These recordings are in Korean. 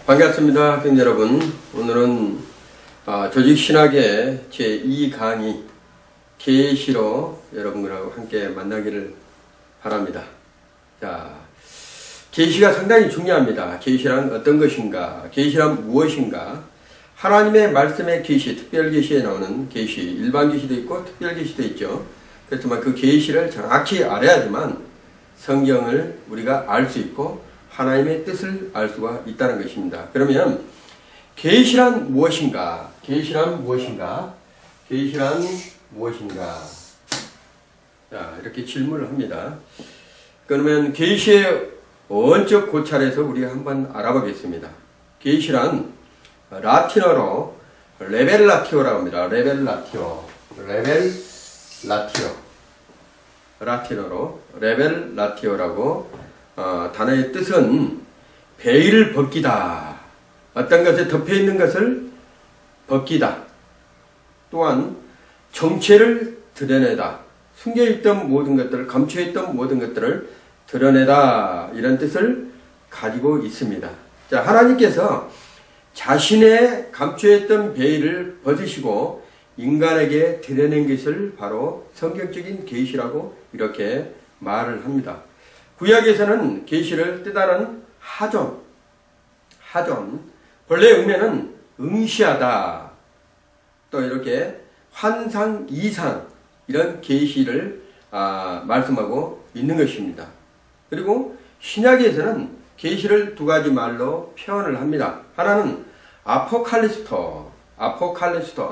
반갑습니다. 학생 여러분. 오늘은 조직신학의 제2강의 계시로 여러분들하고 함께 만나기를 바랍니다. 자, 계시가 상당히 중요합니다. 계시란 어떤 것인가? 계시란 무엇인가? 하나님의 말씀의 계시, 특별 계시에 나오는 계시, 일반 계시도 있고 특별 계시도 있죠. 그렇지만 그 계시를 정확히 알아야지만 성경을 우리가 알 수 있고 하나님의 뜻을 알 수가 있다는 것입니다. 그러면 계시란 무엇인가? 계시란 무엇인가? 계시란 무엇인가? 자, 이렇게 질문을 합니다. 그러면 계시의 원적 고찰에서 우리가 한번 알아보겠습니다. 계시란 라틴어로 레벨라티오라고 합니다. 레벨라티오. 라틴어로 레벨라티오라고 단어의 뜻은 베일을 벗기다. 어떤 것에 덮여 있는 것을 벗기다. 또한 정체를 드러내다. 숨겨있던 모든 것들을, 감춰있던 모든 것들을 드러내다. 이런 뜻을 가지고 있습니다. 자, 하나님께서 자신의 감춰있던 베일을 벗으시고 인간에게 드러낸 것을 바로 성경적인 계시라고 이렇게 말을 합니다. 구약에서는 계시를 뜻하는 하존, 본래 의미는 응시하다, 또 이렇게 환상, 이상 이런 계시를 말씀하고 있는 것입니다. 그리고 신약에서는 계시를 두 가지 말로 표현을 합니다. 하나는 아포칼리스토.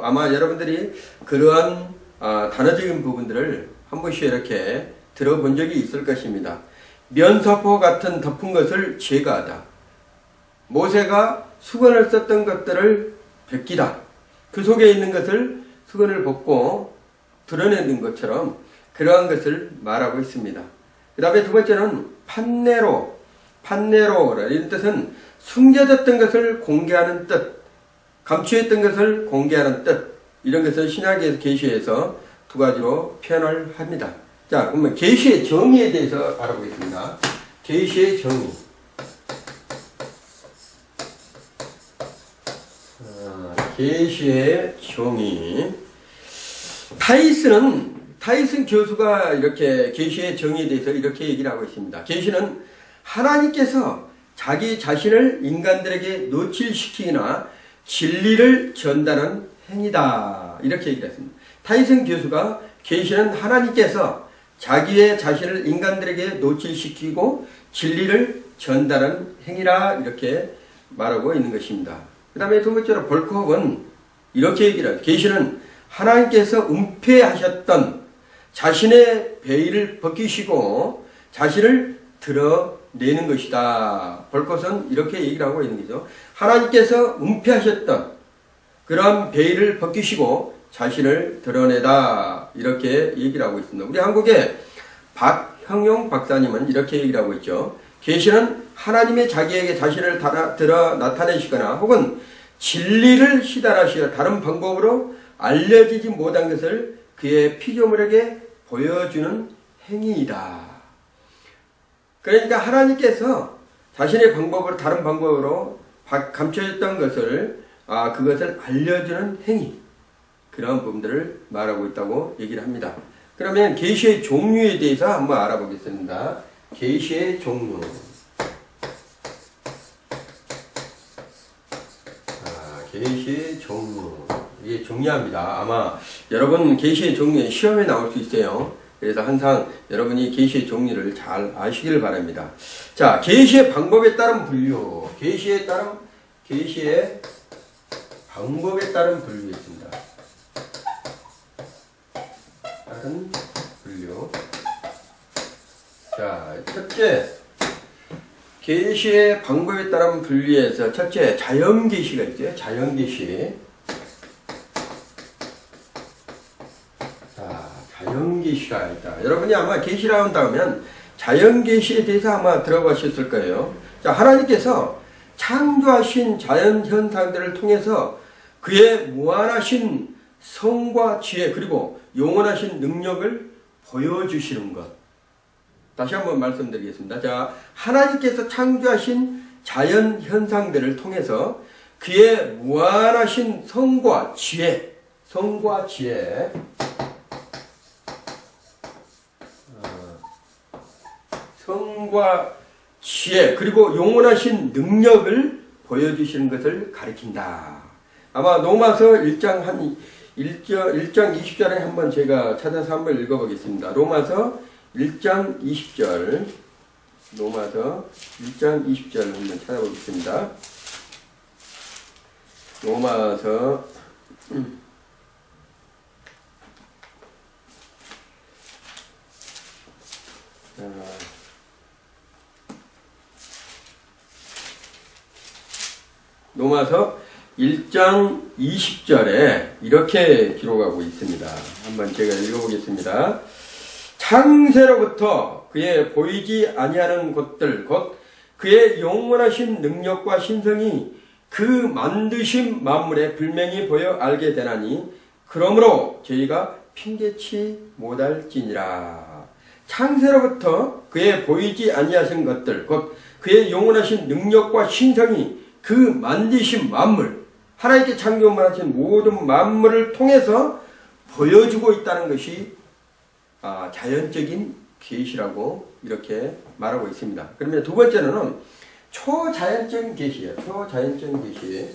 아마 여러분들이 그러한 단어적인 부분들을 한 번씩 이렇게 들어본 적이 있을 것입니다. 면사포 같은 덮은 것을 제거하다. 모세가 수건을 썼던 것들을 벗기다. 그 속에 있는 것을 수건을 벗고 드러내는 것처럼 그러한 것을 말하고 있습니다. 그 다음에 두 번째는 판네로. 이런 뜻은 숨겨졌던 것을 공개하는 뜻, 감추었던 것을 공개하는 뜻, 이런 것을 신약의 계시에서 두 가지로 표현을 합니다. 자, 그러면 계시의 정의에 대해서 알아보겠습니다. 계시의 정의. 계시의 정의. 타이슨 교수가 이렇게 계시의 정의에 대해서 이렇게 얘기를 하고 있습니다. 계시는 하나님께서 자기 자신을 인간들에게 노출시키거나 진리를 전달하는 행위다. 이렇게 얘기를 했습니다. 타이슨 교수가 계시는 하나님께서 자기의 자신을 인간들에게 노출시키고 진리를 전달하는 행위라 이렇게 말하고 있는 것입니다. 그 다음에 두 번째로 볼코흐는 이렇게 얘기를 해요. 계시는 하나님께서 은폐하셨던 자신의 베일을 벗기시고 자신을 드러내는 것이다. 볼코흐는 이렇게 얘기를 하고 있는 거죠. 하나님께서 은폐하셨던 그런 베일을 벗기시고 자신을 드러내다. 이렇게 얘기를 하고 있습니다. 우리 한국의 박형용 박사님은 이렇게 얘기를 하고 있죠. 계시는 하나님의 자기에게 자신을 드러 나타내시거나 혹은 진리를 시달하시어 다른 방법으로 알려지지 못한 것을 그의 피조물에게 보여주는 행위이다. 그러니까 하나님께서 자신의 방법으로 다른 방법으로 감춰졌던 것을 그것을 알려주는 행위, 그런 부분들을 말하고 있다고 얘기를 합니다. 그러면 계시의 종류에 대해서 한번 알아보겠습니다. 계시의 종류. 계시의 종류. 이게 중요합니다. 아마 여러분 계시의 종류에 시험에 나올 수 있어요. 그래서 항상 여러분이 계시의 종류를 잘 아시기를 바랍니다. 자, 계시의 방법에 따른 분류. 계시의 방법에 따른 분류 있습니다. 분류. 자, 첫째, 계시의 방법에 따른 분류에서 첫째, 자연계시가 있죠. 자연계시. 자, 자연계시가 있다. 여러분이 아마 계시라고 한다면 자연계시에 대해서 아마 들어보셨을 거예요. 자, 하나님께서 창조하신 자연 현상들을 통해서 그의 무한하신 성과 지혜 그리고 영원하신 능력을 보여주시는 것. 다시 한번 말씀드리겠습니다. 자, 하나님께서 창조하신 자연 현상들을 통해서 그의 무한하신 성과 지혜, 성과 지혜, 그리고 영원하신 능력을 보여주시는 것을 가리킨다. 아마 로마서 1장 20절에 한번 제가 찾아서 한번 읽어보겠습니다. 로마서 1장 20절. 로마서 1장 20절 한번 찾아보겠습니다. 로마서 로마서 1장 20절에 이렇게 기록하고 있습니다. 한번 제가 읽어보겠습니다. 창세로부터 그의 보이지 아니하는 것들 곧 그의 영원하신 능력과 신성이 그 만드신 만물에 분명히 보여 알게 되나니 그러므로 저희가 핑계치 못할지니라. 창세로부터 그의 보이지 아니하신 것들 곧 그의 영원하신 능력과 신성이 그 만드신 만물, 하나님께 창조하신 모든 만물을 통해서 보여주고 있다는 것이 자연적인 계시라고 이렇게 말하고 있습니다. 그러면 두 번째는 초자연적인 계시예요. 초자연적인 계시.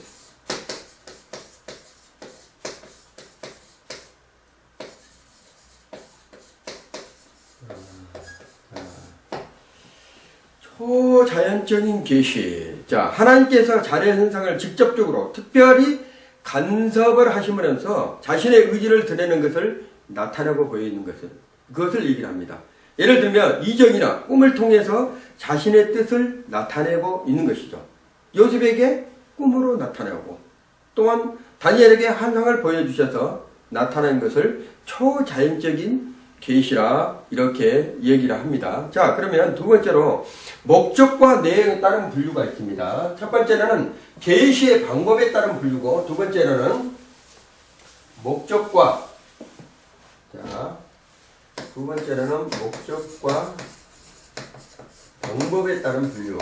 초자연적인 계시. 자, 하나님께서 자연 현상을 직접적으로 특별히 간섭을 하시면서 자신의 의지를 드러내는 것을 나타내고 보이는 그것을 얘기를 합니다. 예를 들면 이정이나 꿈을 통해서 자신의 뜻을 나타내고 있는 것이죠. 요셉에게 꿈으로 나타내고 또한 다니엘에게 환상을 보여주셔서 나타낸 것을 초자연적인 계시라 이렇게 얘기를 합니다. 자, 그러면 두 번째로 목적과 내용에 따른 분류가 있습니다. 첫 번째는 계시의 방법에 따른 분류고 두 번째는 목적과 두 번째는 목적과 방법에 따른 분류.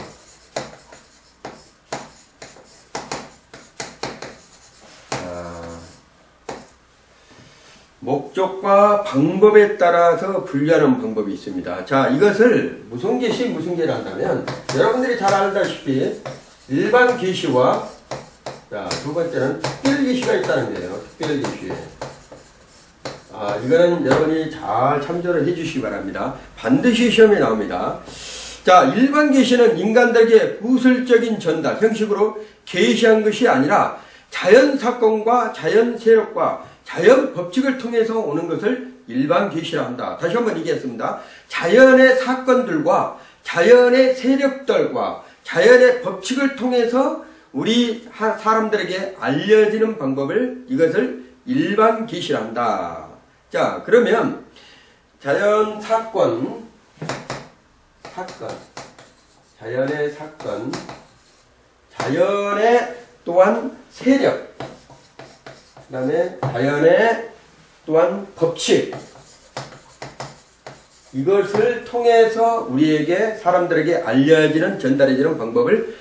목적과 방법에 따라서 분류하는 방법이 있습니다. 자, 이것을 무슨 계시, 무슨 계를 한다면 여러분들이 잘 알다시피 일반 계시와 두 번째는 특별 계시가 있다는 거예요. 특별 계시. 이거는 여러분이 잘 참조를 해주시기 바랍니다. 반드시 시험에 나옵니다. 자, 일반 계시는 인간들에게 구술적인 전달 형식으로 계시한 것이 아니라 자연 사건과 자연 세력과 자연 법칙을 통해서 오는 것을 일반 계시라 한다. 다시 한번 얘기했습니다. 자연의 사건들과 자연의 세력들과 자연의 법칙을 통해서 우리 사람들에게 알려지는 방법을 이것을 일반 계시라 한다. 자, 그러면 자연 사건, 자연의 사건, 자연의 또한 세력, 그 다음에 자연의 또한 법칙, 이것을 통해서 우리에게 사람들에게 알려지는 전달해지는 방법을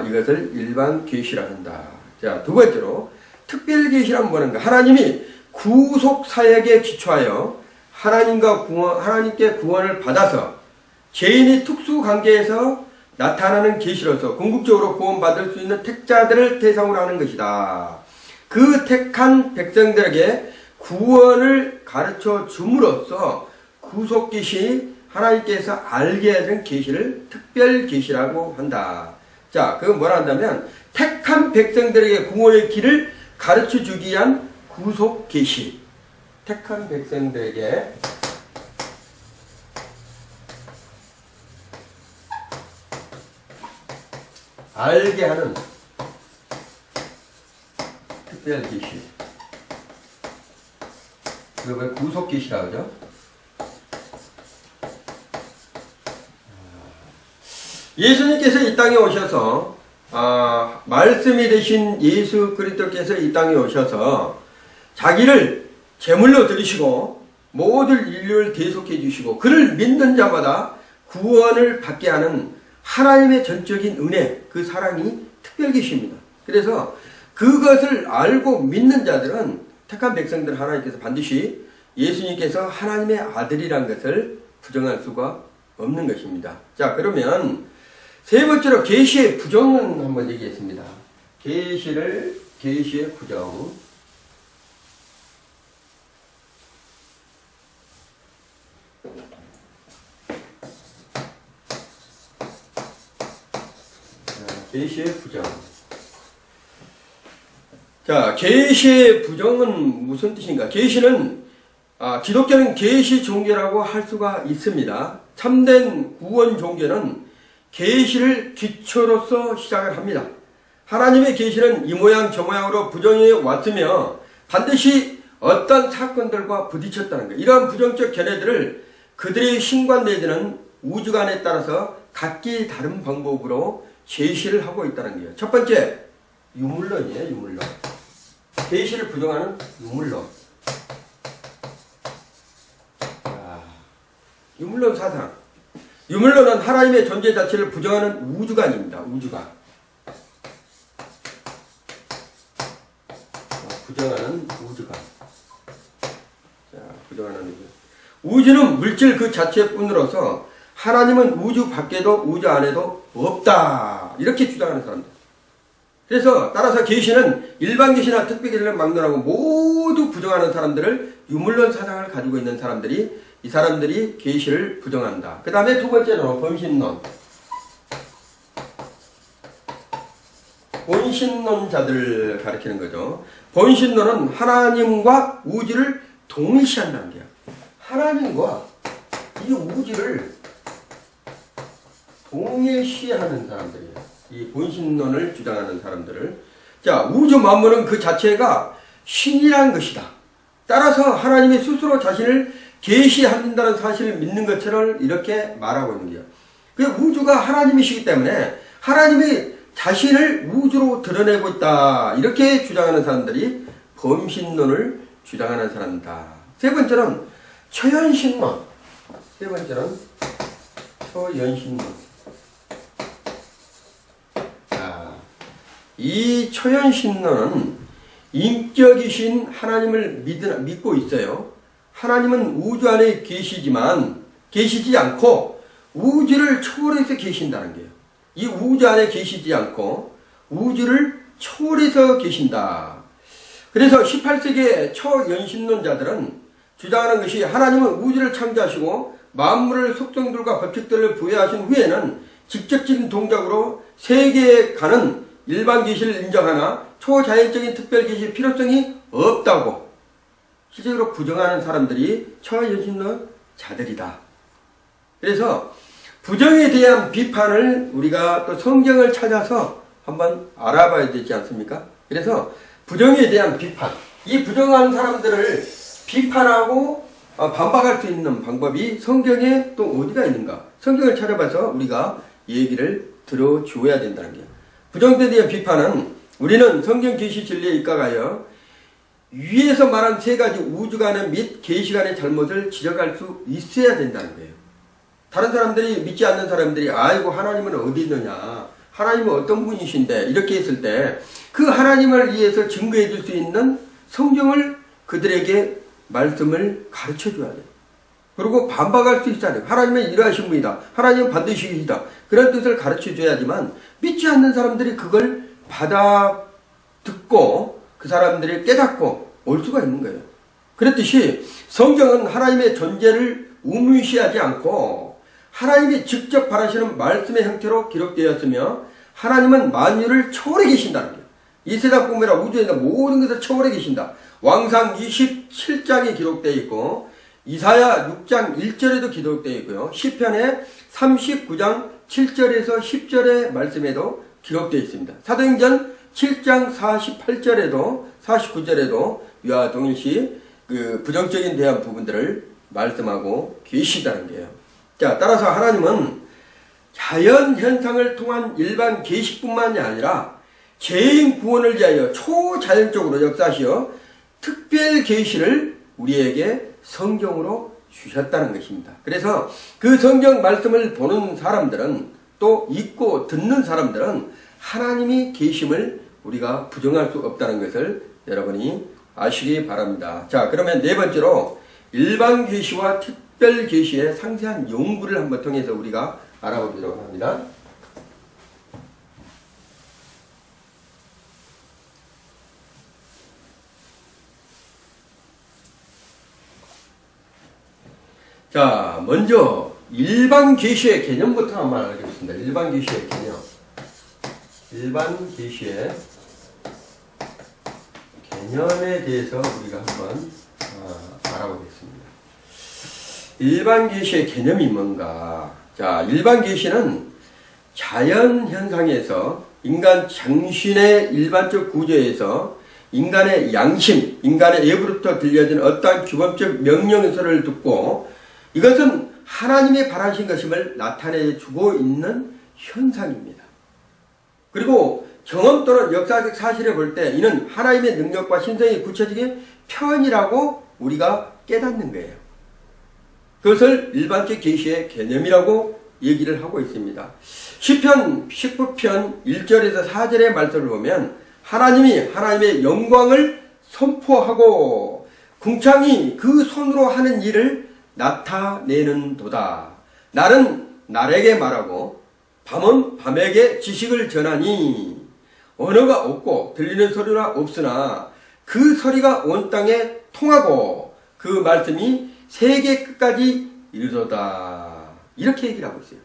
이것을 일반 계시라 한다. 자, 두 번째로 특별 계시란 뭐는가? 하나님이 구속 사역에 기초하여 하나님께 구원을 받아서 죄인이 특수 관계에서 나타나는 계시로서 궁극적으로 구원받을 수 있는 택자들을 대상으로 하는 것이다. 그 택한 백성들에게 구원을 가르쳐 줌으로써 구속 계시, 하나님께서 알게 하는 계시를 특별 계시라고 한다. 자, 그건 뭐라 한다면 택한 백성들에게 구원의 길을 가르쳐 주기 위한 구속 계시. 택한 백성들에게 알게 하는 특별 계시. 그걸 구속 계시라고 하죠. 예수님께서 이 땅에 오셔서 말씀이 되신 예수 그리스도께서 이 땅에 오셔서 자기를 제물로 드리시고 모든 인류를 대속해 주시고 그를 믿는 자마다 구원을 받게 하는 하나님의 전적인 은혜, 그 사랑이 특별 계십니다. 그래서 그것을 알고 믿는 자들은, 택한 백성들 하나님께서 반드시 예수님께서 하나님의 아들이란 것을 부정할 수가 없는 것입니다. 자, 그러면 세 번째로 계시의 부정은 한번 얘기했습니다. 계시의 부정. 계시의 부정. 자, 계시의 부정은 무슨 뜻인가? 계시는 기독교는 계시 종교라고 할 수가 있습니다. 참된 구원 종교는 계시를 기초로서 시작을 합니다. 하나님의 계시는 이 모양 저 모양으로 부정해 왔으며 반드시 어떤 사건들과 부딪혔다는 거예요. 이러한 부정적 견해들을 그들의 신관 내지는 우주관에 따라서 각기 다른 방법으로 제시를 하고 있다는 거예요. 첫 번째, 유물론이에요. 유물론. 계시를 부정하는 유물론. 유물론 사상. 유물론은 하나님의 존재 자체를 부정하는 우주관입니다. 우주관. 부정하는 우주관. 자, 부정하는 우주관. 우주는 물질 그 자체뿐으로서 하나님은 우주 밖에도 우주 안에도 없다. 이렇게 주장하는 사람들. 그래서 따라서 계시는 일반 계시나 특별 계시를 막론하고 모두 부정하는 사람들을 유물론 사상을 가지고 있는 사람들이, 이 사람들이 계시를 부정한다. 그 다음에 두 번째는 본신론. 본신론자들을 가리키는 거죠. 본신론은 하나님과 우주를 동일시한다는 거야. 하나님과 이 우주를 동일시하는 사람들이에요. 이 본신론을 주장하는 사람들을. 자, 우주 만물은 그 자체가 신이라는 것이다. 따라서 하나님이 스스로 자신을 계시한다는 사실을 믿는 것처럼 이렇게 말하고 있는 거예요. 그 우주가 하나님이시기 때문에 하나님이 자신을 우주로 드러내고 있다. 이렇게 주장하는 사람들이 범신론을 주장하는 사람이다. 세 번째는 초연신론. 세 번째는 초연신론. 이 초연신론은 인격이신 하나님을 믿고 있어요. 하나님은 우주 안에 계시지 않고 우주를 초월해서 계신다는 거예요. 이 우주 안에 계시지 않고 우주를 초월해서 계신다. 그래서 18세기의 초연신론자들은 주장하는 것이 하나님은 우주를 창조하시고 만물을 속성들과 법칙들을 부여하신 후에는 직접적인 동작으로 세계에 가는 일반 계시를 인정하나 초자연적인 특별 계시의 필요성이 없다고 실제로 부정하는 사람들이 초연신론자들이다. 그래서 부정에 대한 비판을 우리가 또 성경을 찾아서 한번 알아봐야 되지 않습니까? 그래서 부정에 대한 비판, 이 부정하는 사람들을 비판하고 반박할 수 있는 방법이 성경에 또 어디가 있는가? 성경을 찾아봐서 우리가 얘기를 들어줘야 된다는 거예요. 부정에 대한 비판은 우리는 성경 계시 진리에 입각하여 위에서 말한 세 가지 우주관의 및 계시관의 잘못을 지적할 수 있어야 된다는 거예요. 다른 사람들이, 믿지 않는 사람들이 아이고 하나님은 어디 있느냐, 하나님은 어떤 분이신데 이렇게 했을 때 그 하나님을 위해서 증거해 줄 수 있는 성경을 그들에게 말씀을 가르쳐 줘야 돼요. 그리고 반박할 수 있어야 돼요. 하나님은 이러하신 분이다. 하나님은 반드시 이시다. 그런 뜻을 가르쳐 줘야지만 믿지 않는 사람들이 그걸 받아 듣고 그 사람들이 깨닫고 올 수가 있는 거예요. 그렇듯이 성경은 하나님의 존재를 우문시하지 않고 하나님이 직접 바라시는 말씀의 형태로 기록되었으며 하나님은 만유를 초월해 계신다는 거예요. 이 세상뿐만 아니라 우주에 있는 모든 것을 초월해 계신다. 왕상 27장에 기록되어 있고 이사야 6장 1절에도 기록되어 있고요. 시편의 39장 7절에서 10절의 말씀에도 기록되어 있습니다. 사도행전 7장 48절에도 49절에도 이와 동일시 그 부정적인 대한 부분들을 말씀하고 계시다는 거예요. 자, 따라서 하나님은 자연 현상을 통한 일반 계시뿐만이 아니라 죄인 구원을 위하여 초자연적으로 역사하시어 특별 계시를 우리에게 성경으로 주셨다는 것입니다. 그래서 그 성경 말씀을 보는 사람들은 또 읽고 듣는 사람들은 하나님이 계심을 우리가 부정할 수 없다는 것을 여러분이 아시기 바랍니다. 자, 그러면 네 번째로 일반 계시와 특별 계시의 상세한 연구를 한번 통해서 우리가 알아보도록 합니다. 자, 먼저 일반 계시의 개념부터 한번 알아보겠습니다. 일반 계시의 개념. 일반 계시의 개념에 대해서 우리가 한번 알아보겠습니다. 일반 계시의 개념이 뭔가? 자, 일반 계시는 자연 현상에서 인간 정신의 일반적 구조에서 인간의 양심, 인간의 예부로부터 들려진 어떠한 기본적 명령서를 듣고 이것은 하나님이 바라신 것임을 나타내주고 있는 현상입니다. 그리고 경험 또는 역사적 사실을 볼 때 이는 하나님의 능력과 신성의 구체적인 표현이라고 우리가 깨닫는 거예요. 그것을 일반적 계시의 개념이라고 얘기를 하고 있습니다. 시편 19편 1절에서 4절의 말씀을 보면 하나님이 하나님의 영광을 선포하고 궁창이 그 손으로 하는 일을 나타내는 도다. 날은 날에게 말하고 밤은 밤에게 지식을 전하니 언어가 없고 들리는 소리가 없으나 그 소리가 온 땅에 통하고 그 말씀이 세계 끝까지 이르도다. 이렇게 얘기를 하고 있어요.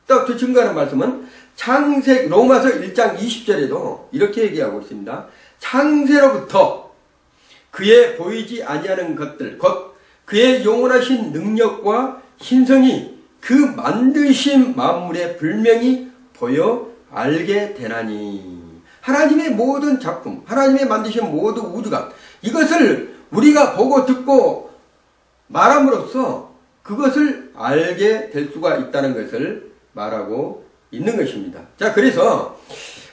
또 그 증거하는 말씀은 창세 로마서 1장 20절에도 이렇게 얘기하고 있습니다. 창세로부터 그의 보이지 아니하는 것들 곧 그의 영원하신 능력과 신성이 그 만드신 만물에 분명히 보여 알게 되나니 하나님의 모든 작품, 하나님의 만드신 모든 우주가 이것을 우리가 보고 듣고 말함으로써 그것을 알게 될 수가 있다는 것을 말하고 있는 것입니다. 자, 그래서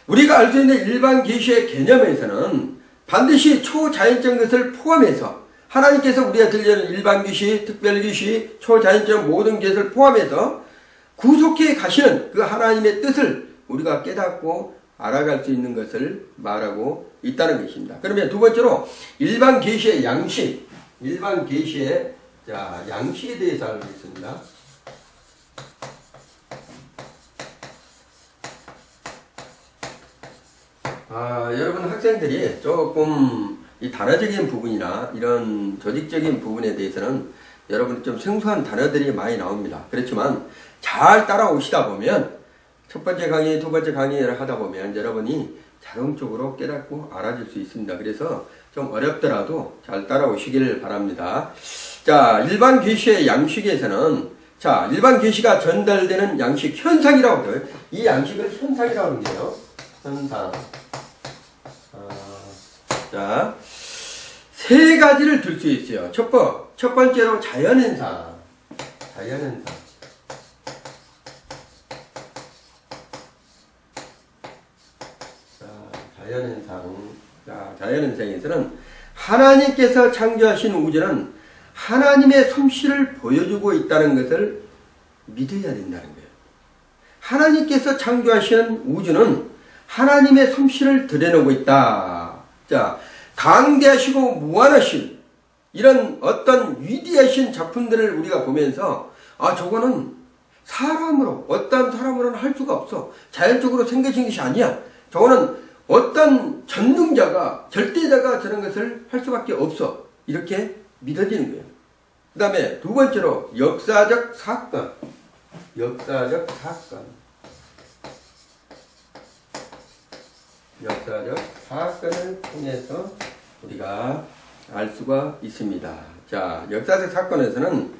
우리가 알 수 있는 일반 계시의 개념에서는 반드시 초자연적 것을 포함해서 하나님께서 우리가 들려는 일반 계시, 특별 계시, 초자연적 모든 것을 포함해서 구속해 가시는 그 하나님의 뜻을 우리가 깨닫고 알아갈 수 있는 것을 말하고 있다는 것입니다. 그러면 두 번째로 일반 계시의 양식, 일반 계시의 양식에 대해서 알겠습니다. 여러분 학생들이 조금 이 단어적인 부분이나 이런 조직적인 부분에 대해서는 여러분이 좀 생소한 단어들이 많이 나옵니다. 그렇지만 잘 따라오시다 보면 첫 번째 강의, 두 번째 강의를 하다 보면 여러분이 자동적으로 깨닫고 알아질 수 있습니다. 그래서 좀 어렵더라도 잘 따라오시길 바랍니다. 자, 일반 계시의 양식에서는 일반 계시가 전달되는 양식 현상이라고 해요. 이 양식을 현상이라고 하는 거예요. 현상. 자, 세 가지를 들 수 있어요. 첫 번째로 자연현상. 자연현상. 자연현상에서는 하나님께서 창조하신 우주는 하나님의 솜씨를 보여주고 있다는 것을 믿어야 된다는 거예요. 하나님께서 창조하신 우주는 하나님의 솜씨를 드러내고 있다. 자, 강대하시고 무한하신 이런 어떤 위대하신 작품들을 우리가 보면서 저거는 어떤 사람으로는 할 수가 없어. 자연적으로 생겨진 것이 아니야. 저거는 어떤 전능자가 절대자가 저런 것을 할 수밖에 없어. 이렇게 믿어지는 거예요. 그 다음에 두 번째로 역사적 사건. 역사적 사건을 통해서 우리가 알 수가 있습니다. 자, 역사적 사건에서는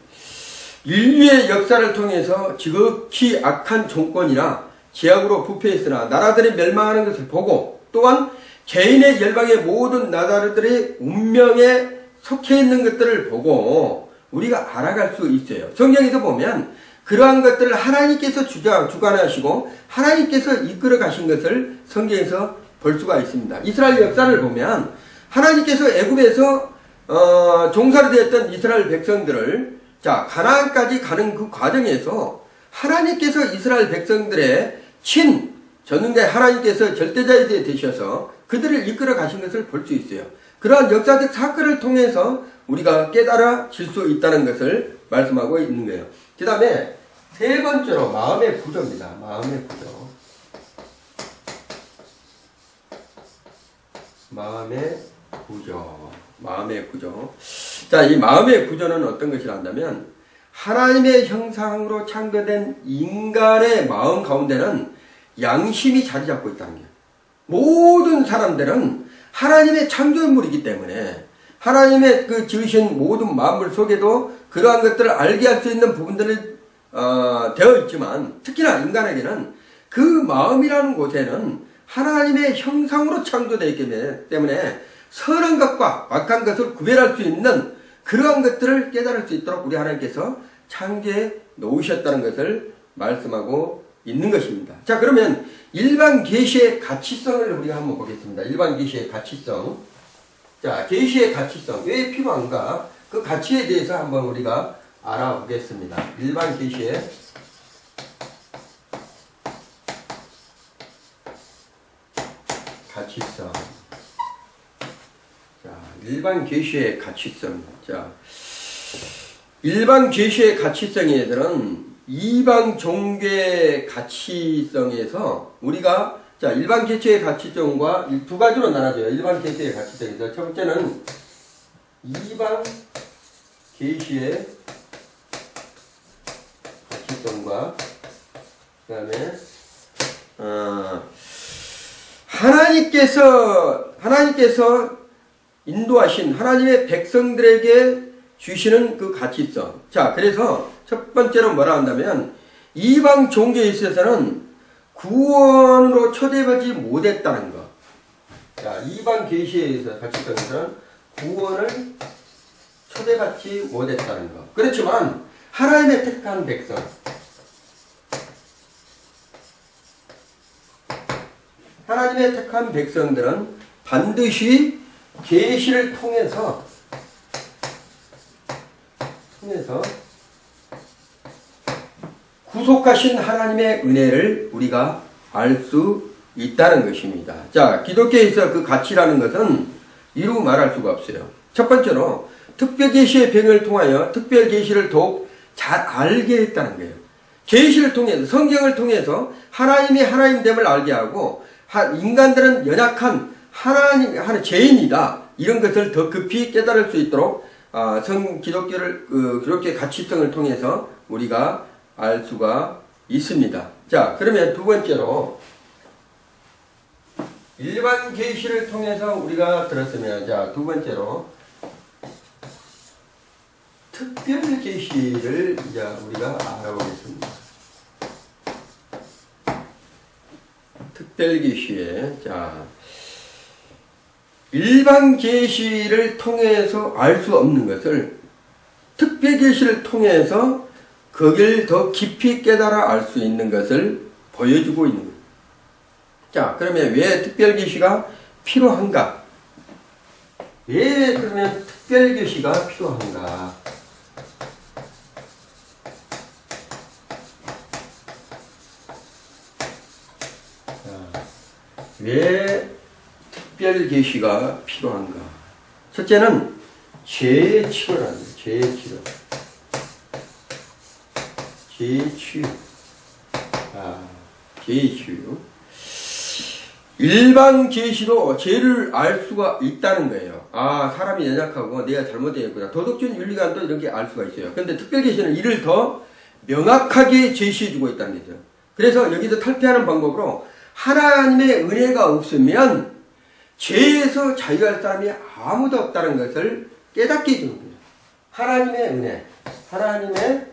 인류의 역사를 통해서 지극히 악한 정권이나 제약으로 부패했으나 나라들이 멸망하는 것을 보고 또한 개인의 열방의 모든 나라들의 운명에 속해 있는 것들을 보고 우리가 알아갈 수 있어요. 성경에서 보면 그러한 것들을 하나님께서 주관하시고 하나님께서 이끌어 가신 것을 성경에서 볼 수가 있습니다. 이스라엘 역사를 보면 하나님께서 애굽에서 종살이 되었던 이스라엘 백성들을 가나안까지 가는 그 과정에서 하나님께서 이스라엘 백성들의 전능자 하나님께서 절대자에 되셔서 그들을 이끌어 가신 것을 볼 수 있어요. 그러한 역사적 사건을 통해서 우리가 깨달아질 수 있다는 것을 말씀하고 있는 거예요. 그 다음에 세 번째로 마음의 구조입니다. 마음의 구조. 마음의 구조. 자, 이 마음의 구조는 어떤 것이라 한다면 하나님의 형상으로 창조된 인간의 마음 가운데는 양심이 자리 잡고 있다는 거예요. 모든 사람들은 하나님의 창조물이기 때문에 하나님의 그 지으신 모든 만물 속에도 그러한 것들을 알게 할 수 있는 부분들이 되어 있지만 특히나 인간에게는 그 마음이라는 곳에는 하나님의 형상으로 창조되어 있기 때문에 선한 것과 악한 것을 구별할 수 있는 그러한 것들을 깨달을 수 있도록 우리 하나님께서 창조해 놓으셨다는 것을 말씀하고 있는 것입니다. 자, 그러면 일반 계시의 가치성을 우리가 한번 보겠습니다. 일반 계시의 가치성. 자, 계시의 가치성 왜 필요한가? 그 가치에 대해서 한번 우리가 알아보겠습니다. 일반 계시의 가치성. 자, 일반 계시의 가치성. 자, 일반 계시의 가치성에서는 이방 종교의 가치성에서 우리가 자, 일반 계시의 가치성과 두 가지로 나눠져요. 일반 계시의 가치성에서 첫 번째는 이방 계시의 가치성과 그다음에 하나님께서 인도하신 하나님의 백성들에게 주시는 그 가치성. 자, 그래서 첫 번째로 뭐라 한다면 이방 종교에 있어서는 구원으로 초대받지 못했다는 것. 자, 이방 계시에서 가치성에서는 구원을 초대받지 못했다는 것. 그렇지만 하나님의 택한 백성, 하나님의 택한 백성들은 반드시 계시를 통해서 구속하신 하나님의 은혜를 우리가 알 수 있다는 것입니다. 자, 기독교에서 그 가치라는 것은 이루 말할 수가 없어요. 첫 번째로 특별계시의 병을 통하여 특별계시를 더욱 잘 알게 했다는 거예요. 계시를 통해서 성경을 통해서 하나님이 하나님됨을 알게 하고 인간들은 연약한 하나님 죄인이다 이런 것을 더 깊이 깨달을 수 있도록 기독교의 가치성을 통해서 우리가 알 수가 있습니다. 자, 그러면 두 번째로 일반 계시를 통해서 우리가 들었으면 자, 두 번째로 특별 계시를 이제 우리가 알아보겠습니다. 특별 계시에 자, 일반 계시를 통해서 알 수 없는 것을 특별 계시를 통해서 거기를 더 깊이 깨달아 알 수 있는 것을 보여주고 있는 거예요. 자, 그러면 왜 특별 계시가 필요한가? 왜 그러면 특별 계시가 필요한가? 자, 왜 특별 계시가 필요한가? 첫째는 죄의 치료라는 거예요. 죄의 치료. 죄의 치유. 죄의 치유. 일반 계시로 죄를 알 수가 있다는 거예요. 사람이 연약하고 내가 잘못되었구나. 도덕적인 윤리관도 이렇게 알 수가 있어요. 그런데 특별 계시는 이를 더 명확하게 제시해주고 있다는 거죠. 그래서 여기서 탈피하는 방법으로 하나님의 은혜가 없으면 죄에서 자유할 사람이 아무도 없다는 것을 깨닫게 해주는 거예요. 하나님의 은혜. 하나님의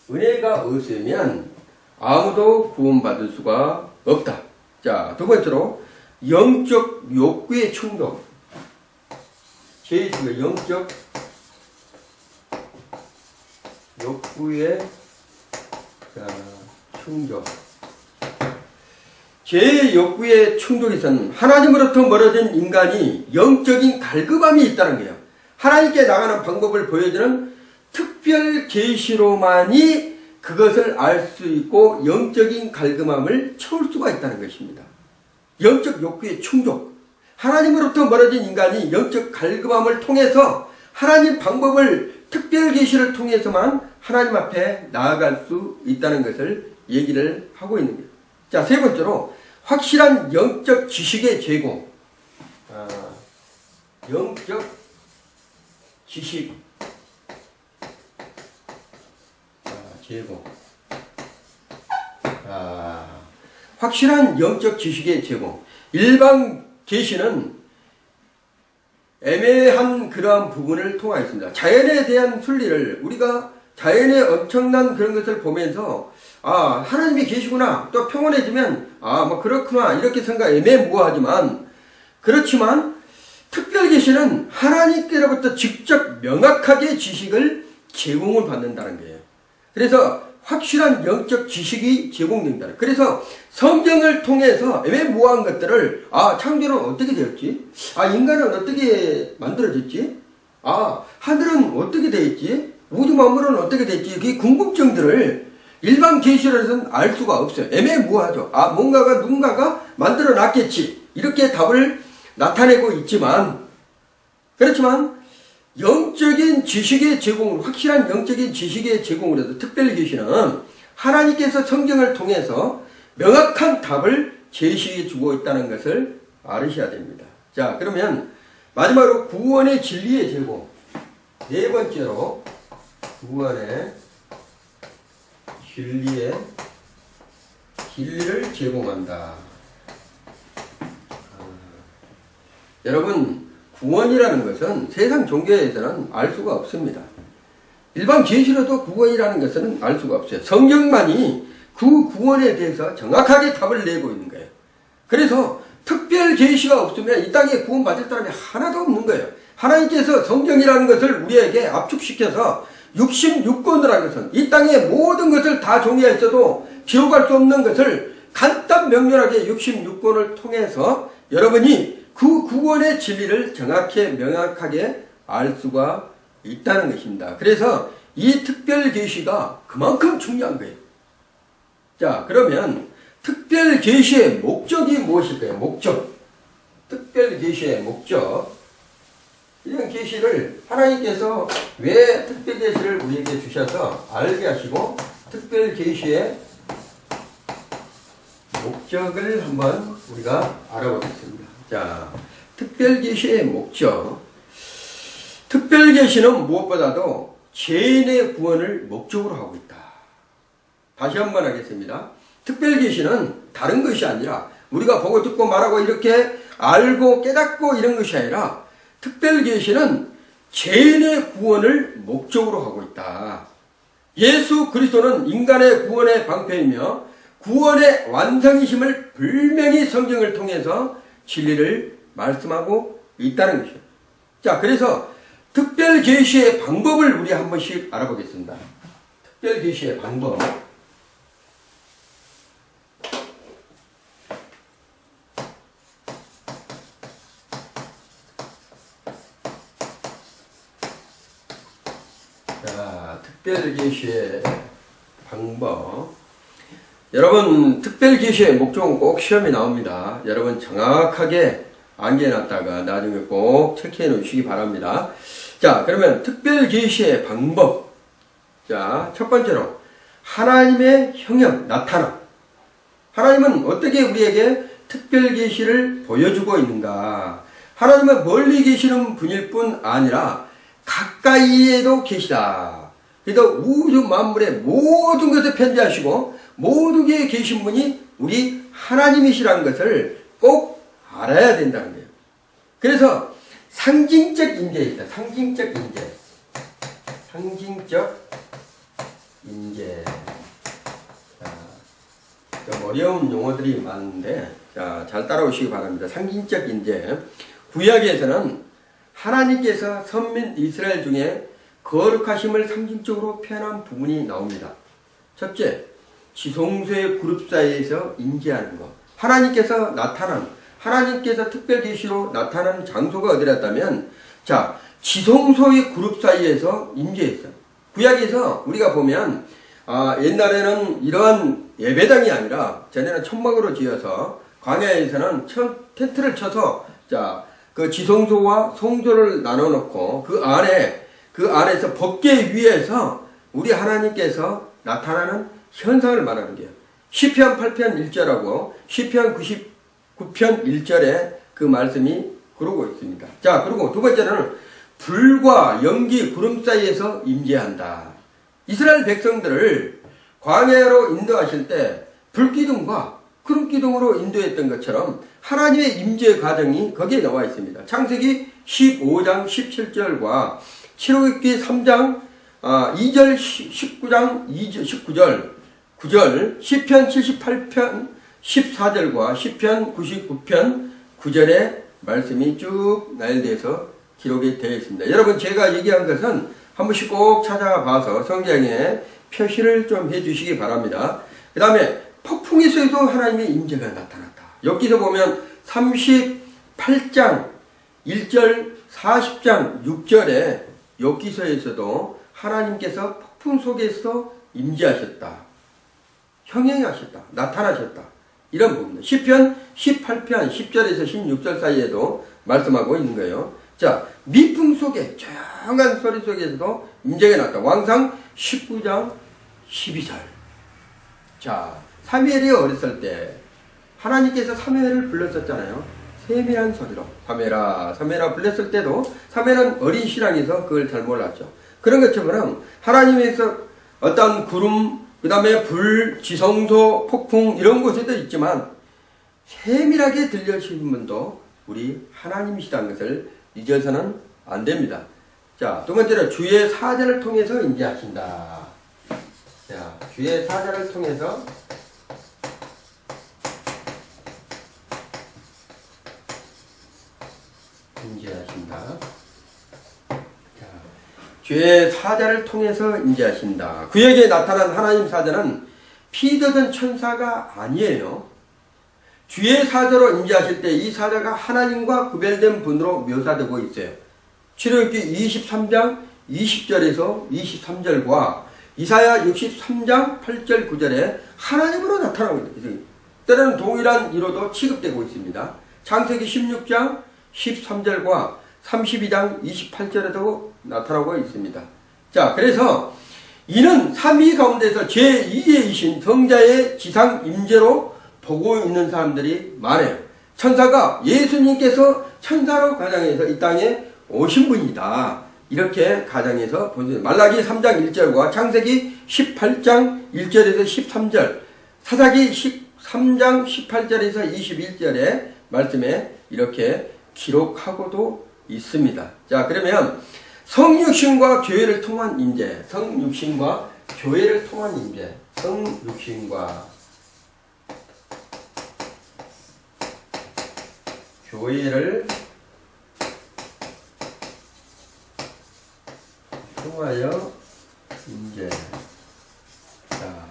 은혜가 없으면 아무도 구원받을 수가 없다. 자, 두 번째로 영적 욕구의 충족. 제2가 영적 욕구의 충족. 제 욕구의 충족에서는 하나님으로부터 멀어진 인간이 영적인 갈급함이 있다는 거예요. 하나님께 나가는 방법을 보여주는 특별 계시로만이 그것을 알 수 있고 영적인 갈급함을 채울 수가 있다는 것입니다. 영적 욕구의 충족. 하나님으로부터 멀어진 인간이 영적 갈급함을 통해서 하나님 방법을 특별 계시를 통해서만 하나님 앞에 나아갈 수 있다는 것을 얘기를 하고 있는 거예요. 자, 세 번째로 확실한 영적 지식의 제공. 영적 지식 제공. 확실한 영적 지식의 제공. 일반 계시는 애매한 그러한 부분을 통하였습니다. 자연에 대한 순리를 우리가 자연의 엄청난 그런 것을 보면서 하나님이 계시구나, 또 평온해지면 뭐 그렇구나 이렇게 생각 애매모호하지만, 그렇지만 특별 계시는 하나님께로부터 직접 명확하게 지식을 제공을 받는다는 거예요. 그래서 확실한 영적 지식이 제공된다. 그래서 성경을 통해서 애매모호한 것들을 창조는 어떻게 되었지? 인간은 어떻게 만들어졌지? 하늘은 어떻게 되었지? 우주 만물은 어떻게 됐지? 그 궁금증들을 일반 계시로서는 알 수가 없어요. 애매모호하죠. 뭔가가 누군가가 만들어 놨겠지. 이렇게 답을 나타내고 있지만, 그렇지만 영적인 지식의 제공으로, 확실한 영적인 지식의 제공으로 해서 특별 계시는 하나님께서 성경을 통해서 명확한 답을 제시해 주고 있다는 것을 알으셔야 됩니다. 자, 그러면 마지막으로 구원의 진리의 제공. 네 번째로 구원의 진리를 제공한다. 여러분, 구원이라는 것은 세상 종교에서는 알 수가 없습니다. 일반 계시로도 구원이라는 것은 알 수가 없어요. 성경만이 그 구원에 대해서 정확하게 답을 내고 있는 거예요. 그래서 특별 계시가 없으면 이 땅에 구원받을 사람이 하나도 없는 거예요. 하나님께서 성경이라는 것을 우리에게 압축시켜서 66권이라는 것은 이 땅의 모든 것을 다 정리했어도 기록할 수 없는 것을 간단 명료하게 66권을 통해서 여러분이 그 구원의 진리를 정확히 명확하게 알 수가 있다는 것입니다. 그래서 이 특별 계시가 그만큼 중요한 거예요. 자, 그러면 특별 계시의 목적이 무엇일까요? 목적. 특별 계시의 목적. 이런 계시를 하나님께서 왜 특별 계시를 우리에게 주셔서 알게 하시고 특별 계시의 목적을 한번 우리가 알아보겠습니다. 자, 특별 계시의 목적. 특별 계시는 무엇보다도 죄인의 구원을 목적으로 하고 있다. 다시 한번 하겠습니다. 특별 계시는 다른 것이 아니라 우리가 보고 듣고 말하고 이렇게 알고 깨닫고 이런 것이 아니라 특별 계시는 죄인의 구원을 목적으로 하고 있다. 예수 그리스도는 인간의 구원의 방패이며 구원의 완성이심을 분명히 성경을 통해서 진리를 말씀하고 있다는 것이죠. 자, 그래서 특별 계시의 방법을 우리 한 번씩 알아보겠습니다. 특별 계시의 방법. 자, 특별 계시의 방법. 여러분, 특별 계시의 목적은 꼭 시험에 나옵니다. 여러분 정확하게 암기해놨다가 나중에 꼭 체크해 놓으시기 바랍니다. 자, 그러면 특별 계시의 방법. 자, 첫 번째로 하나님의 형형, 나타남. 하나님은 어떻게 우리에게 특별 계시를 보여주고 있는가? 하나님은 멀리 계시는 분일 뿐 아니라 가까이에도 계시다. 그래서 우주 만물의 모든 것을 편지하시고 모든 게 계신 분이 우리 하나님이시라는 것을 꼭 알아야 된다는 거예요. 그래서 상징적 인재이다. 상징적 인재. 상징적 인재. 자, 좀 어려운 용어들이 많은데, 자, 잘 따라오시기 바랍니다. 상징적 인재. 구약에서는 하나님께서 선민 이스라엘 중에 거룩하심을 상징적으로 표현한 부분이 나옵니다. 첫째, 지성소의 그룹 사이에서 인재하는 것. 하나님께서 나타난, 하나님께서 특별 계시로 나타나는 장소가 어디랬다면, 자, 지성소의 그룹 사이에서 인재했어요. 구약에서 우리가 보면 옛날에는 이러한 예배당이 아니라 전에는 천막으로 지어서 광야에서는 텐트를 쳐서 그 지성소와 성소를 나눠 놓고 그 안에서 법궤 위에서 우리 하나님께서 나타나는 현상을 말하는 거예요. 시편 8편 1절하고 시편 99편 1절에 그 말씀이 그러고 있습니다. 자, 그리고 두 번째는 불과 연기 구름 사이에서 임재한다. 이스라엘 백성들을 광야로 인도하실 때 불기둥과 구름기둥으로 인도했던 것처럼 하나님의 임재 과정이 거기에 나와 있습니다. 창세기 15장 17절과 출애굽기 3장 2절 19장 19절 9절 시편 78편 14절과 시편 99편 9절의 말씀이 쭉 나열되어서 기록이 되어 있습니다. 여러분, 제가 얘기한 것은 한 번씩 꼭 찾아봐서 성경에 표시를 좀 해주시기 바랍니다. 그 다음에 폭풍에서도 하나님의 임재가 나타났다. 여기서 보면 38장 1절 40장 6절에 여기서에서도 하나님께서 폭풍 속에서 임재하셨다. 형행하셨다. 나타나셨다. 이런 부분입니다. 시편 18편 10절에서 16절 사이에도 말씀하고 있는 거예요. 자, 미풍 속에 조용한 소리 속에서도 임재가 났다. 왕상 19장 12절. 자, 사무엘이 어렸을 때 하나님께서 사무엘을 불렀었잖아요. 세밀한 소리로 사무엘아 사무엘아 불렀을 때도 사무엘은 어린 신앙에서 그걸 잘 몰랐죠. 그런 것처럼 하나님에서 어떤 구름, 그 다음에 불, 지성소, 폭풍 이런 곳에도 있지만 세밀하게 들려주시는 분도 우리 하나님이시다는 것을 잊어서는 안 됩니다. 자, 두 번째로 주의 사자를 통해서 임재하신다. 자, 주의 사자를 통해서 임재하신다. 자, 주의 사자를 통해서 임재하신다. 구약에 나타난 하나님 사자는 피드던 천사가 아니에요. 주의 사자로 임재하실 때 이 사자가 하나님과 구별된 분으로 묘사되고 있어요. 출애굽기 23장 20절에서 23절과 이사야 63장 8절 9절에 하나님으로 나타나고 있습니다. 때로는 동일한 이로도 취급되고 있습니다. 창세기 16장 13절과 32장 28절에도 나타나고 있습니다. 자, 그래서 이는 삼위 가운데서 제2의이신 성자의 지상 임재로 보고 있는 사람들이 많아요. 천사가 예수님께서 천사로 가정해서 이 땅에 오신 분이다. 이렇게 가정해서 보세요. 말라기 3장 1절과 창세기 18장 1절에서 13절, 사사기 13장 18절에서 21절의 말씀에 이렇게 기록하고도 있습니다. 자, 그러면 성육신과 교회를 통한 임재, 성육신과 교회를 통한 임재, 성육신과 교회를 통하여 임재. 자,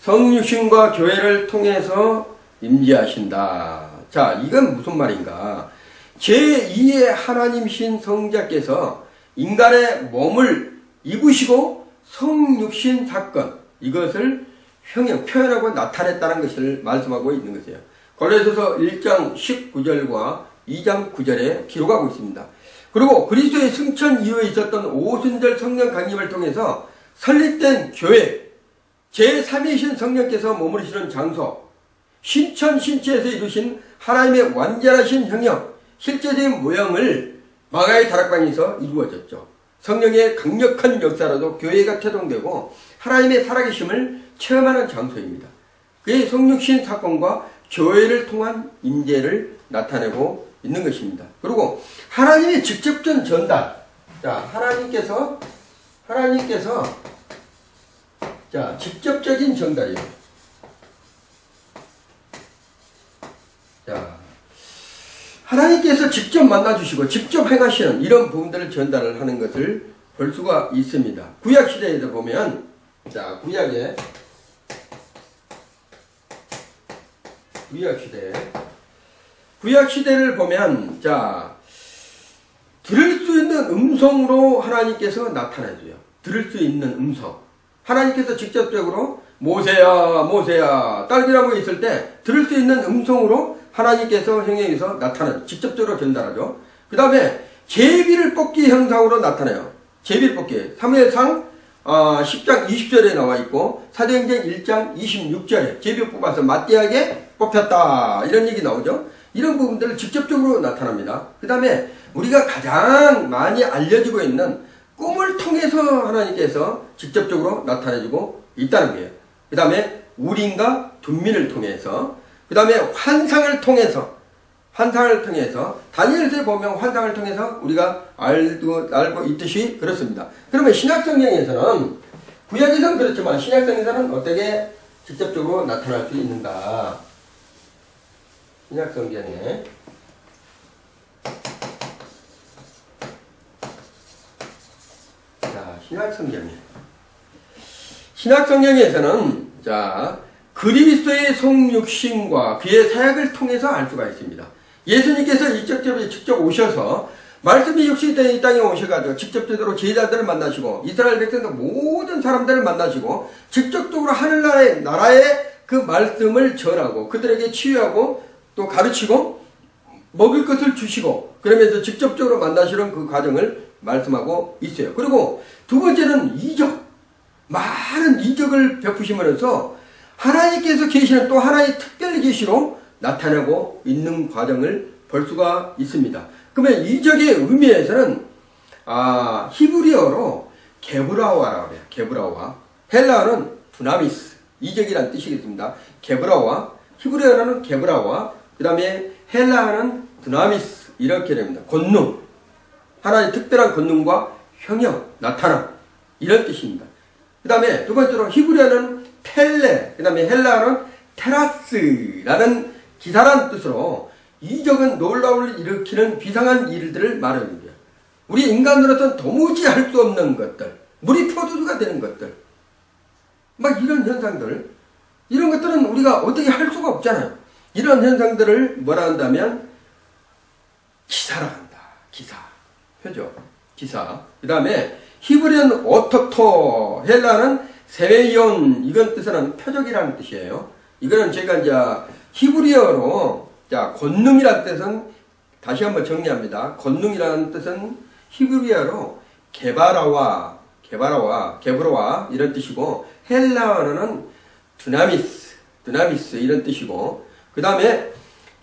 성육신과 교회를 통해서 임재하신다. 자, 이건 무슨 말인가? 제2의 하나님이신 성자께서 인간의 몸을 입으시고 성육신 사건, 이것을 표현하고 나타냈다는 것을 말씀하고 있는 것이에요. 골로새서 1장 19절과 2장 9절에 기록하고 있습니다. 그리고 그리스도의 승천 이후에 있었던 오순절 성령 강림을 통해서 설립된 교회, 제3위이신 성령께서 머무르시는 장소, 신천 신체에서 이루신 하나님의 완전하신 형형, 실제적인 모형을 마가의 다락방에서 이루어졌죠. 성령의 강력한 역사로도 교회가 태동되고 하나님의 살아계심을 체험하는 장소입니다. 그의 성육신 사건과 교회를 통한 임재를 나타내고 있는 것입니다. 그리고 하나님의 직접적 전달. 자, 하나님께서 자, 직접적인 전달이에요. 자, 하나님께서 직접 만나주시고 직접 행하시는 이런 부분들을 전달을 하는 것을 볼 수가 있습니다. 구약 시대에도 보면, 자, 구약 시대를 보면, 자, 들을 수 있는 음성으로 하나님께서 나타내줘요. 들을 수 있는 음성. 하나님께서 직접적으로 모세야 모세야 딸기나무에 있을 때 들을 수 있는 음성으로 하나님께서 성경에서 나타나요. 직접적으로 전달하죠. 그 다음에 제비를 뽑기 형상으로 나타나요. 제비를 뽑기. 사무엘상 10장 20절에 나와 있고 사도행전 1장 26절에 제비 뽑아서 맞대하게 뽑혔다 이런 얘기 나오죠. 이런 부분들을 직접적으로 나타납니다. 그 다음에 우리가 가장 많이 알려지고 있는 꿈을 통해서 하나님께서 직접적으로 나타내주고 있다는 거예요. 그 다음에 우림과 둠민을 통해서, 그 다음에 환상을 통해서 다니엘서에 보면 환상을 통해서 우리가 알고 있듯이 그렇습니다. 그러면 신약성경에서는 구약에서는 그렇지만 신약성경에서는 어떻게 직접적으로 나타날 수 있는가? 신약성경에 신약성경에서는 그리스도의 성육신과 그의 사역을 통해서 알 수가 있습니다. 예수님께서 직접 오셔서 말씀이 육신이 된 이 땅에 오셔가지고 직접적으로 제자들을 만나시고 이스라엘 백성들 모든 사람들을 만나시고 직접적으로 나라의 그 말씀을 전하고 그들에게 치유하고 또 가르치고 먹을 것을 주시고 그러면서 직접적으로 만나시는 그 과정을 말씀하고 있어요. 그리고 두 번째는 이적. 많은 이적을 베푸시면서 하나님께서 계시는 또 하나의 특별 계시로 나타나고 있는 과정을 볼 수가 있습니다. 그러면 이적의 의미에서는 히브리어로 게브라와라고 해요. 게브라와. 헬라어는 두나미스. 이적이란 뜻이겠습니다. 게브라와. 히브리어는 게브라와. 그 다음에 헬라어는 두나미스. 이렇게 됩니다. 권능. 하나의 특별한 권능과 형형, 나타남. 이런 뜻입니다. 그 다음에 두 번째로 히브리어는 펠레, 그 다음에 헬라어는 테라스라는 기사라는 뜻으로 이적은 놀라움을 일으키는 비상한 일들을 말하는 거예요. 우리 인간으로서는 도무지 할 수 없는 것들, 물이 포도주가 되는 것들, 막 이런 현상들, 이런 것들은 우리가 어떻게 할 수가 없잖아요. 이런 현상들을 뭐라 한다면 기사라 한다. 기사. 표죠. 기사. 그 다음에 히브리어는 오토토, 헬라는 세웨이온, 이건 뜻은 표적이라는 뜻이에요. 이거는 제가 이제 히브리어로, 권능이라는 뜻은 다시 한번 정리합니다. 권능이라는 뜻은 히브리어로 게브라와 이런 뜻이고, 헬라어는 드나미스 이런 뜻이고, 그 다음에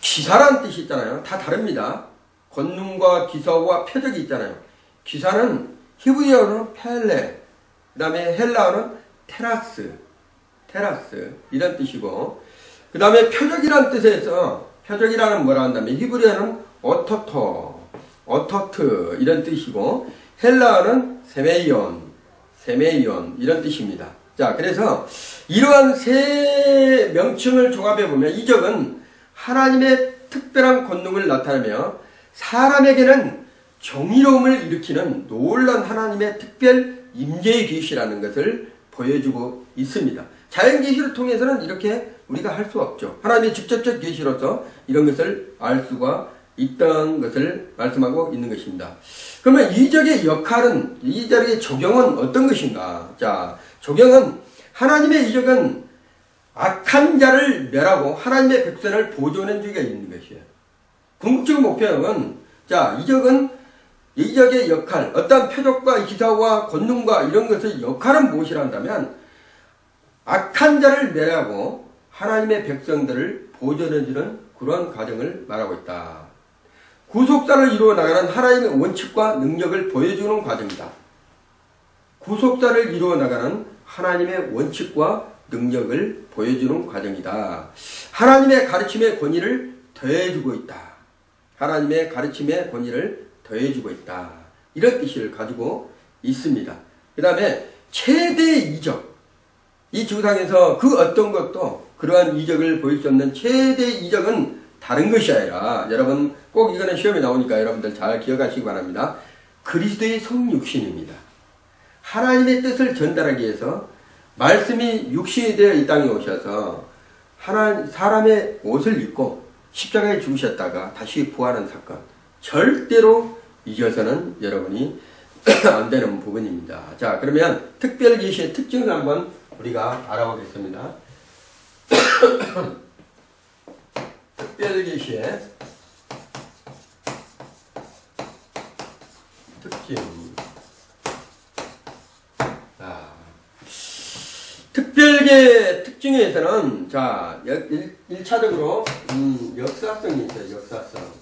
기사라는 뜻이 있잖아요. 다 다릅니다. 권능과 기사와 표적이 있잖아요. 기사는 히브리어는 펠레, 그 다음에 헬라어는 테라스 이런 뜻이고, 그 다음에 표적이라는 뜻에서 표적이라는 뭐라 한다면 히브리어는 오토트 이런 뜻이고, 헬라어는 세메이온 이런 뜻입니다. 자, 그래서 이러한 세 명칭을 종합해 보면 이적은 하나님의 특별한 권능을 나타내며 사람에게는 정의로움을 일으키는 놀라운 하나님의 특별 임재의 계시라는 것을 보여주고 있습니다. 자연 계시를 통해서는 이렇게 우리가 할 수 없죠. 하나님의 직접적 계시로서 이런 것을 알 수가 있다는 것을 말씀하고 있는 것입니다. 그러면 이적의 역할은, 이적의 적용은 어떤 것인가? 자, 적용은 하나님의 이적은 악한 자를 멸하고 하나님의 백성을 보존해 주기가 있는 것이에요. 궁극적 목표는 이적의 역할, 어떤 표적과 기사와 권능과 이런 것의 역할은 무엇이라 한다면 악한 자를 멸하고 하나님의 백성들을 보존해주는 그런 과정을 말하고 있다. 구속사를 이루어 나가는 하나님의 원칙과 능력을 보여주는 과정이다. 구속사를 이루어 나가는 하나님의 원칙과 능력을 보여주는 과정이다. 하나님의 가르침의 권위를 더해주고 있다. 하나님의 가르침의 권위를 더해주고 있다. 이런 뜻을 가지고 있습니다. 그 다음에 최대 이적. 이 지구상에서 그 어떤 것도 그러한 이적을 보일 수 없는 최대 이적은 다른 것이 아니라, 여러분 꼭 이거는 시험에 나오니까 여러분들 잘 기억하시기 바랍니다. 그리스도의 성육신입니다. 하나님의 뜻을 전달하기 위해서 말씀이 육신이 되어 이 땅에 오셔서 사람의 옷을 입고 십자가에 죽으셨다가 다시 부활한 사건, 절대로 잊어서는 여러분이 안 되는 부분입니다. 자, 그러면 특별 계시의 특징을 한번 우리가 알아보겠습니다. 특별 계시의 특징. 자, 특별계 특징에서는 자, 1차적으로 역사성이 있어요. 역사성.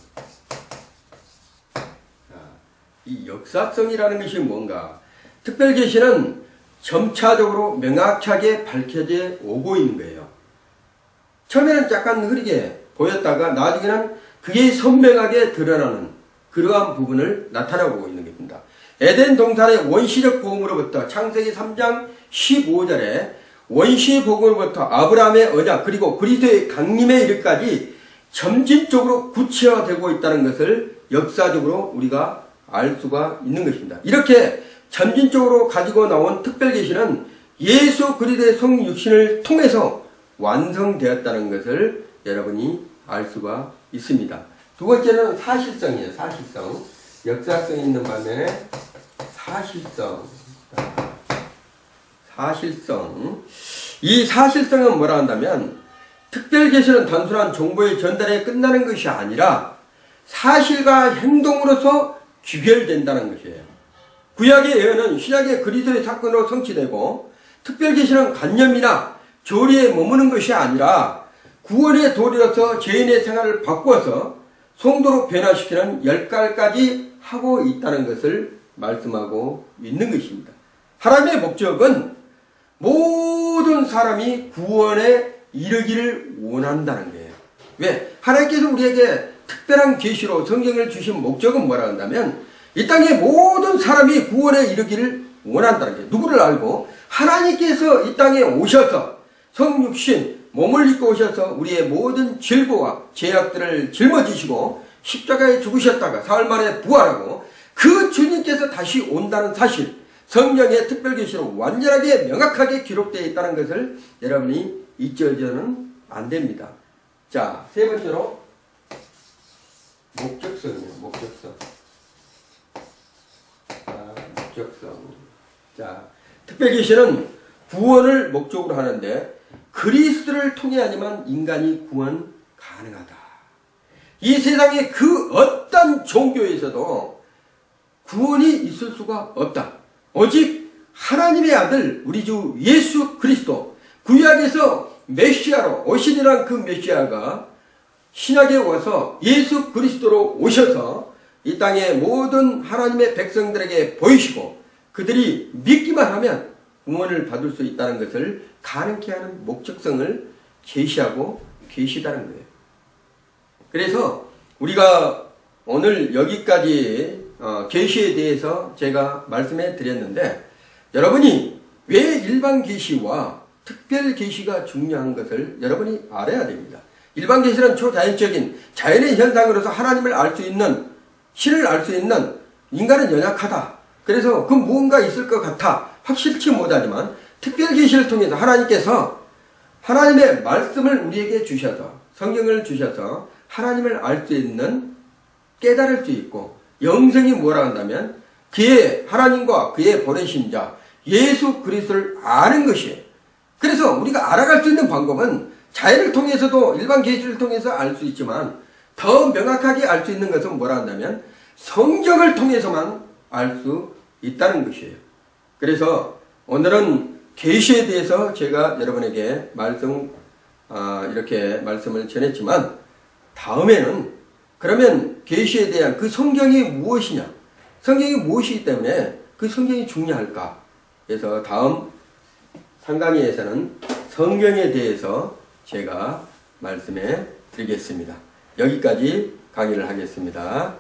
이 역사성이라는 것이 뭔가? 특별계시는 점차적으로 명확하게 밝혀져 오고 있는 거예요. 처음에는 약간 흐리게 보였다가 나중에는 그게 선명하게 드러나는 그러한 부분을 나타나고 있는 겁니다. 에덴 동산의 원시적 복음으로부터 창세기 3장 15절에 원시 복음으로부터 아브라함의 언약 그리고 그리스도의 강림에 이르기까지 점진적으로 구체화되고 있다는 것을 역사적으로 우리가 알 수가 있는 것입니다. 이렇게 점진적으로 가지고 나온 특별계시는 예수 그리스도의 성육신을 통해서 완성되었다는 것을 여러분이 알 수가 있습니다. 두 번째는 사실성이에요. 사실성. 역사성이 있는 반면에 사실성. 사실성. 이 사실성은 뭐라 한다면 특별계시는 단순한 정보의 전달에 끝나는 것이 아니라 사실과 행동으로서 귀결된다는 것이에요. 구약의 예언은 신약의 그리스도의 사건으로 성취되고 특별계시는 관념이나 교리에 머무는 것이 아니라 구원의 도리로서 죄인의 생활을 바꾸어서 성도로 변화시키는 열깔까지 하고 있다는 것을 말씀하고 있는 것입니다. 하나님의 목적은 모든 사람이 구원에 이르기를 원한다는 거예요. 왜? 하나님께서 우리에게 특별한 계시로 성경을 주신 목적은 뭐라 한다면 이 땅의 모든 사람이 구원에 이르기를 원한다는 거예요. 누구를 알고? 하나님께서 이 땅에 오셔서 성육신 몸을 입고 오셔서 우리의 모든 질고와 죄악들을 짊어지시고 십자가에 죽으셨다가 사흘 만에 부활하고 그 주님께서 다시 온다는 사실, 성경의 특별계시로 완전하게 명확하게 기록되어 있다는 것을 여러분이 잊어서는 안 됩니다. 자, 세 번째로 목적성이에요. 목적성. 목적성. 자, 특별계시는 구원을 목적으로 하는데 그리스도를 통해야지만 인간이 구원 가능하다. 이 세상의 그 어떤 종교에서도 구원이 있을 수가 없다. 오직 하나님의 아들 우리 주 예수 그리스도, 구약에서 메시아로 오시리란 그 메시아가 신약에 와서 예수 그리스도로 오셔서 이 땅의 모든 하나님의 백성들에게 보이시고 그들이 믿기만 하면 구원을 받을 수 있다는 것을 가능케 하는 목적성을 제시하고 계시다는 거예요. 그래서 우리가 오늘 여기까지 계시에 대해서 제가 말씀해 드렸는데 여러분이 왜 일반 계시와 특별 계시가 중요한 것을 여러분이 알아야 됩니다. 일반 계시는 초자연적인 자연의 현상으로서 하나님을 알 수 있는, 신을 알 수 있는, 인간은 연약하다. 그래서 그 무언가 있을 것 같아. 확실치 못하지만 특별 계시를 통해서 하나님께서 하나님의 말씀을 우리에게 주셔서, 성경을 주셔서 하나님을 알 수 있는, 깨달을 수 있고, 영성이 뭐라 한다면 그의 하나님과 그의 보내신 자 예수 그리스도를 아는 것이에요. 그래서 우리가 알아갈 수 있는 방법은 자연을 통해서도 일반 계시를 통해서 알 수 있지만 더 명확하게 알 수 있는 것은 뭐라 한다면 성경을 통해서만 알 수 있다는 것이에요. 그래서 오늘은 계시에 대해서 제가 여러분에게 이렇게 말씀을 전했지만 다음에는 그러면 계시에 대한 그 성경이 무엇이냐, 성경이 무엇이기 때문에 그 성경이 중요할까. 그래서 다음 상강의에서는 성경에 대해서 제가 말씀해 드리겠습니다. 여기까지 강의를 하겠습니다.